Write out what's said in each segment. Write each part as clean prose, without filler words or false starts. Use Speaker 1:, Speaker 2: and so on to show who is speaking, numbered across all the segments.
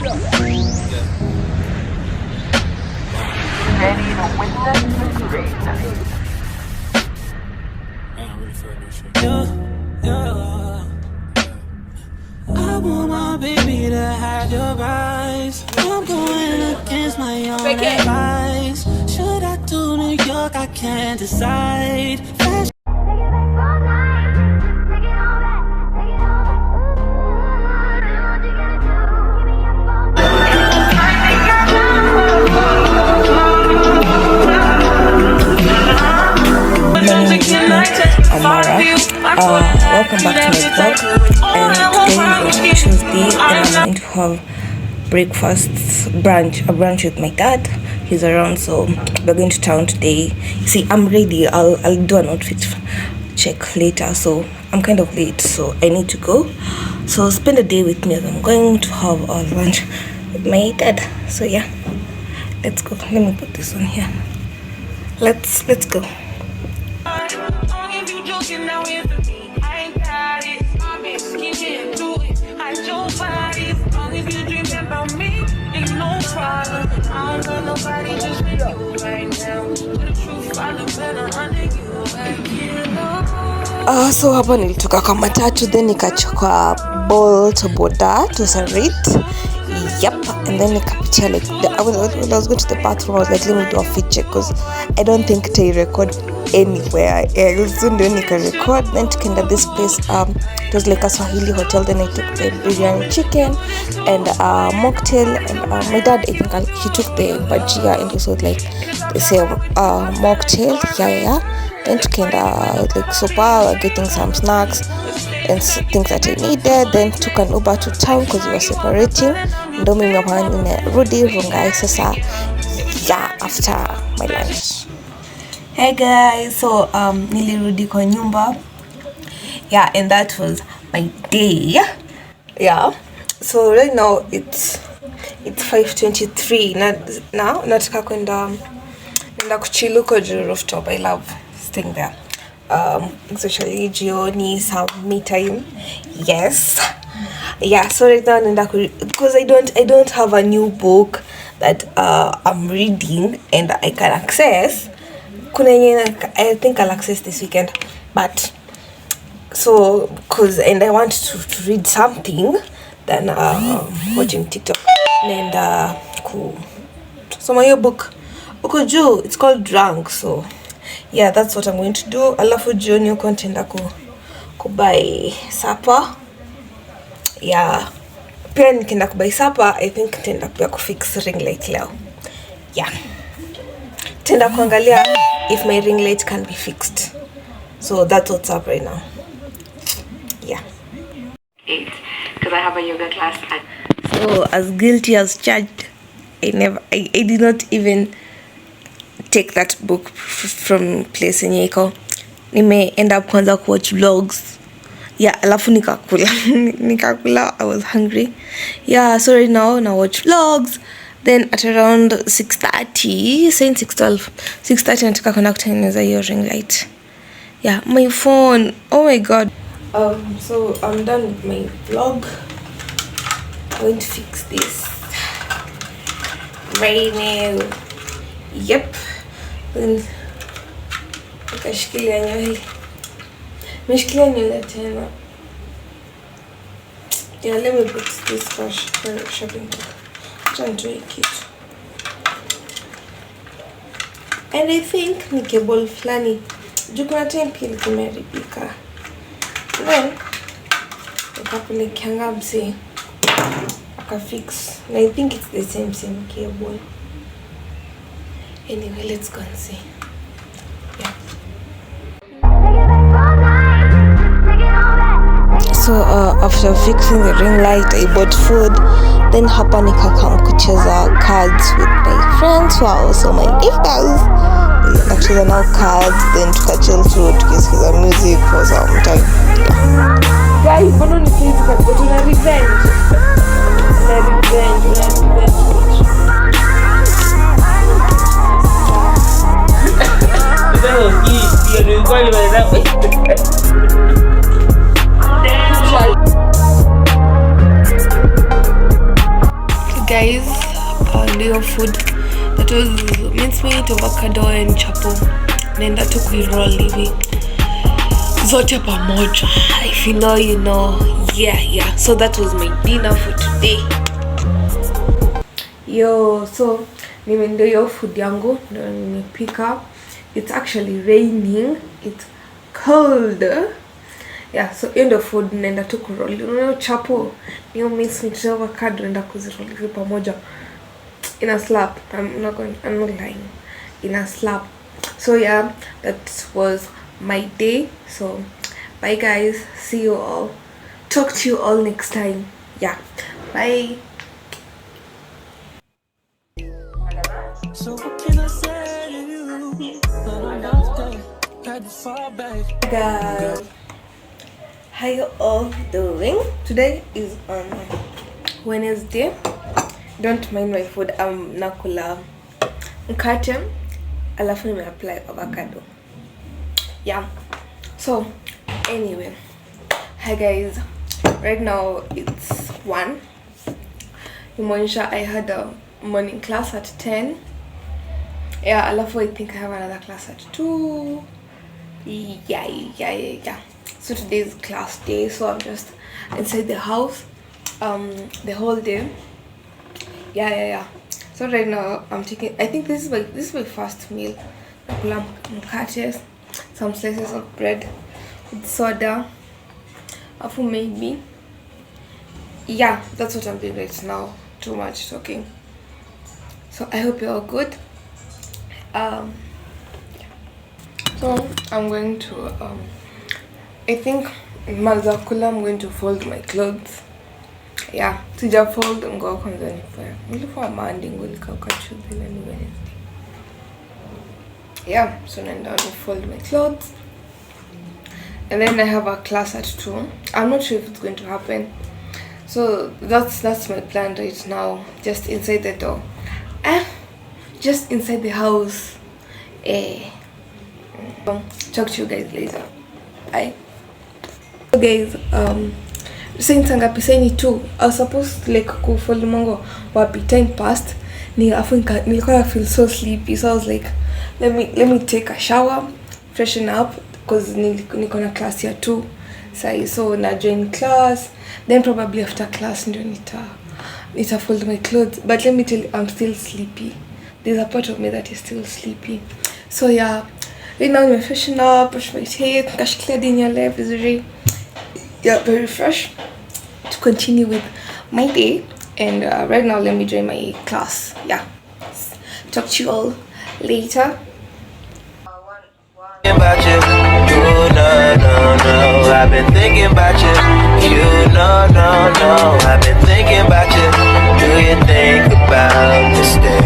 Speaker 1: Ready to witness the greatness.
Speaker 2: I'm really feeling this shit. Yeah. I want my baby to have your eyes. I'm going against my own advice. Should I do New York? I can't decide.
Speaker 3: Amara. Welcome back to my vlog, and today is Tuesday and I'm going to have breakfast, brunch with my dad. He's around, so we're going to town today. See, I'm ready. I'll do an outfit check later, so I'm kind of late, so I need to go. So spend a day with me as I'm going to have our lunch with my dad. So yeah, let's go. Let me put this on here. Let's go. So hapa nilitoka kwa matatu, then nikachukua Bolt boda to Sarit. Yep, and then nikapitia like when I was going to the bathroom, I was like, let me do a fit check because I don't think they record anywhere else. So then nika record, then tukaenda this place. It was like a Swahili hotel. Then I took the biryani chicken and mocktail, and my dad, I think he took the bajia and also like the same mocktail. Yeah. Then tukaenda like sopa, getting some snacks and things that I needed. Then took an Uber to town because we were separating. Ndo mimi hapa nimerudi Rongai sasa, yeah, after my lunch. Hey guys, so nilirudi kwa nyumba. Yeah, and that was my day. Yeah, so right now it's 5:23. Now nataka kwenda kuchill huko juu rooftop. I love staying there. Especially jioni, some me time. Yes. Yeah, so right now because I don't have a new book that I'm reading and I can access. I think I'll access this weekend, but so and I want to read something than watching TikTok and so my book uko juu, it's called Drunk. So yeah, that's what I'm going to do. Alafu jioni uko nitaenda ku buy supper. Yeah, pia nikienda ku buy supper, I think nitaenda pia ku fix ring light leo. Yeah, nitaenda kuangalia if my ring light can be fixed. So that's what's up right now. Yeah. 8 because I have a yoga class at. So as guilty as charged, I did not even take that book from place yenye iko. End up kwanza watch vlogs. Yeah, alafu nikakula. I was hungry. Yeah, so right now watch vlogs. Then at around 6:30, saying 6:30 nataka kwenda kutengeneza hiyo ring light. Yeah, my phone. Oh my god. So I'm done with my vlog. I'm going to fix this right now. Yep. Then nikashikilia nywele. Nimeshikilia nywele tena. Yeah, let me put this for shopping bag. Chantoe kitu. And I think ni cable flani. Juu kuna time pia kimeharibika. Then nikapelekeanga msee akafix. And I think it's the same cable. Anyway, let's go and see. Yeah. So after fixing the ring light, I bought food. Then hapa nikakam kucheza cards with my friends who are also my neighbors. Nacheza now cards, then tukachill through, tukisikiza music for some time. Yeah. Guys, bono ni kitu kwa tuna revenge. guys, ndio food that was mincemeat, avocado and chapo. Naenda tu kuiroll hivi zote pamoja. If you know, you know. Yeah, so that was my dinner for today. Yo, so ndio hiyo food yangu ndio nimepika. It's actually raining, it's cold. Yeah, so in the food naenda tu kuroll. You know, chapo niyo mincemeat, avocado naenda kuziroll hivi pamoja. In a slap. I'm not lying. In a slap. So yeah, that was my day. So bye guys, see you all, talk to you all next time. Yeah, bye.
Speaker 2: So what can I say to you? Had to fall back.
Speaker 3: Guys, how you all doing? Today is Wednesday. Don't mind my food. I'm nakula mkate alafu nimeapply avocado. Yeah, so anyway, hi guys, right now it's 1.Imonisha, I had a morning class at 10. Yeah, alafu I think I have another class at 2. Yeah. So today is class day, so I'm just inside the house the whole day. Yeah. So right now I'm taking, I think this is my first meal. Nakula mkate, some slices of bread with soda, afu maybe. Yeah, that's what I'm doing right now. Too much talking. So I hope you're all good. So I'm going to I think mazakula, I'm going to fold my clothes. Yeah, sija fold ngo kwanza nifanye. Nilikuwa Monday ngolikauka Tuesday na Wednesday. Yeah, so naenda to fold my clothes. And then I have a class at 2. I'm not sure if it's going to happen. So that's my plan right now. Just inside the door. Just inside the house. Talk to you guys later. Bye. So guys, saying sangapi saying 2. I was supposed to like go for the mango, but time passed. Nilikuwa feel so sleepy, so I was like, let me take a shower, freshen up, because niko na class here 2. So na join class, then probably after class ndio nita fold my clothes. But let me tell you, I'm still sleepy. There's a part of me that is still sleepy. So yeah, right now I'm freshen up, brush my teeth, kashikilia dinya left is very fresh to continue with my day. And right now let me join my class. Yeah, talk to you all later.
Speaker 4: About you, no, I've been thinking about you, no, I've been thinking about you. Do you think about me still?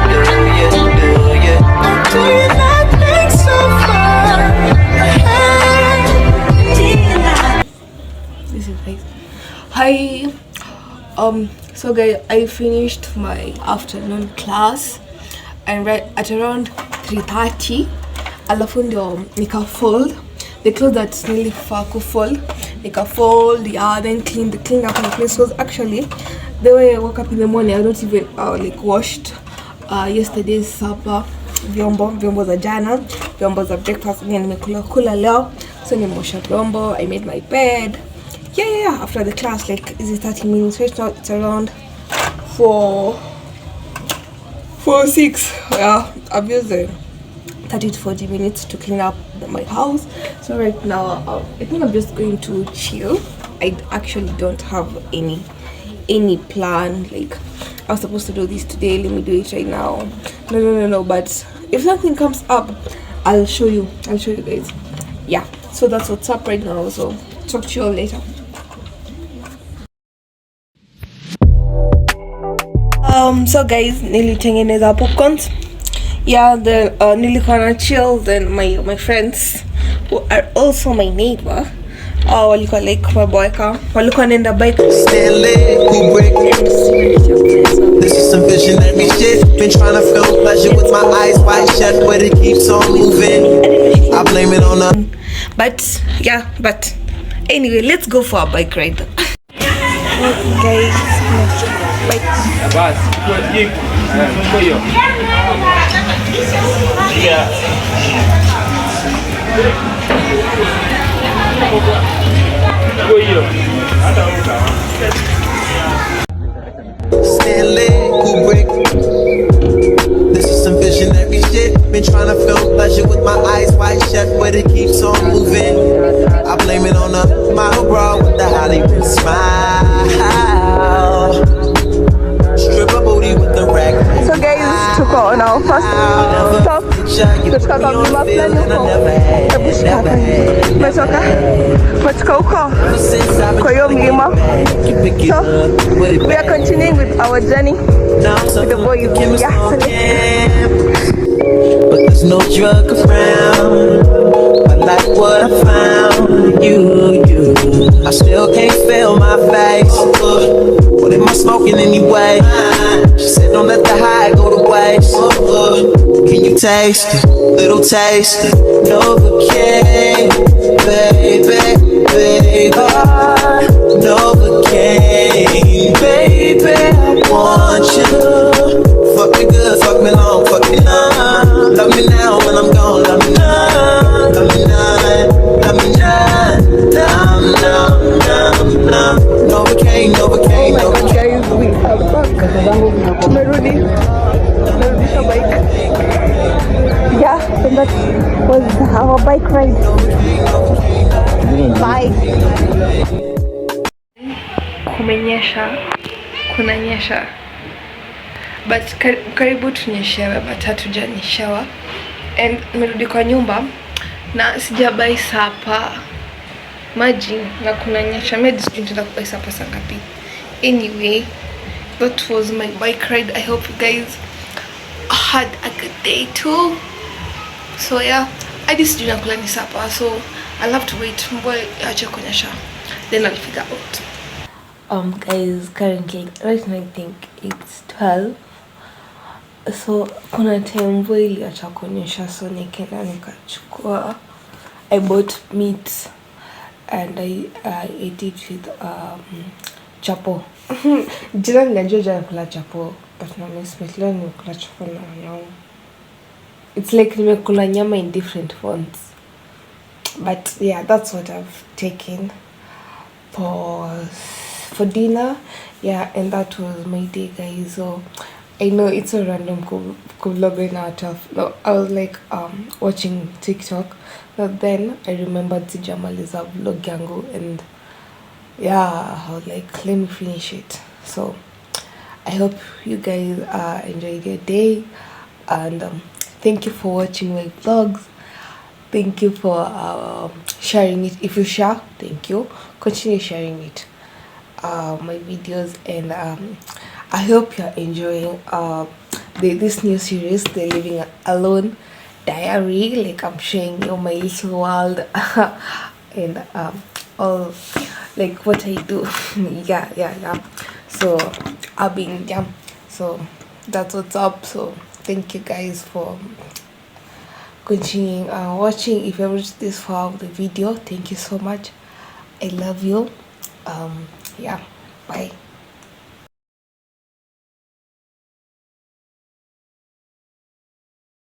Speaker 4: Do you not think so far ahead?
Speaker 3: This is nice. Hi, so guys, I finished my afternoon class, and right at around 3:30 alafu ndio nika fold the clothes that really far to fold, nika fold, yeah, then clean up my place. Was actually the way I woke up in the morning, I don't even like washed yesterday's supper, vyombo za jana, vyombo za breakfast nimekula leo, so nimeosha vyombo, I made my bed. Yeah, after the class, like, is it 30 minutes? Right now it's around 4:06. Yeah, I've used 30 to 40 minutes to clean up my house. So right now I think I'm just going to chill. I actually don't have any plan. Like, I was supposed to do this today, let me do it right now. No, but if something comes up, I'll show you guys. Yeah, so that's what's up right now. So talk to you all later. So guys, nilitengeneza popcorns. Yeah, the nilikuwa na chill. Then my friends who are also my neighbor, walikuwa like maboyka, walikuwa nenda bike.
Speaker 4: This is some visionary shit. Been trying to feel pleasure with my eyes wide shut, but it keeps on moving. I blame it on the.
Speaker 3: But anyway, let's go for a bike ride. Okay, guys. bike.
Speaker 4: Stanley Kubrick. This is some visionary shit. Been trying to feel pleasure with my eyes wide shut, but it keeps on moving. I blame it on the model bra with the Hollywood smile. Stripper booty with the rack.
Speaker 3: So guys, tuko on our first stop. Tunataka kwa mlima fulani huko. Hebu shika hapa. Tumetoka huko kwa hiyo mlima. So we are continuing with our journey with the boys. Yeah, so let's go.
Speaker 4: But there's no drug around. I like what I found. You. I still can't feel my face. What am I smoking anyway? She said don't let the high go to waste. Can you taste it? Little taste it. Novocaine, baby. Novocaine, baby. I want you. Fuck me good, fuck me long, fuck me long. Love me now when I'm gone, love me now. Love me now, love me now. Now. Novocaine.
Speaker 3: Guys, we are back. Tumerudisha bike. Yeah, and that was our bike ride. Bye. Kunanyesha. But karibu tunyeshewe, but hatujanyeshewa. And nimerudi kwa nyumba na sijabai sapa. Imagine na kunanyesha. Mimi sijui nitaenda kubai sapa saa ngapi. Anyway, that was my bike ride. I hope you guys had a good day too. So yeah, I just didn't nakula ni sapa, so I'll have to wait mboe ache kunyesha, then I'll figure out. Guys, currently right now I think it's 12. So kuna time mvua iliacha kunyesha, so nikaenda nikachukua, I bought meat and I ate it with chapo. Jina ninajua jana kula chapo, but na leo nimekula chapo na nyama. It's like nimekula nyama in different forms. But yeah, that's what I've taken for dinner. Yeah, and that was my day, guys. So I know it's so random vlogging out of, no, I was like watching TikTok, but then I remembered sijamaliza vlog yangu, and yeah, I was like, let me finish it. So I hope you guys enjoyed your day, and thank you for watching my vlogs. Thank you for sharing it. If you share, thank you. Continue sharing it, my videos, and I hope you're enjoying this new series, the Living Alone Diary. Like I'm showing you my little world and all like what I do. yeah. So I've been so that's what's up. So thank you guys for continuing watching. If you reached this far of the video, thank you so much. I love you. Yeah, bye.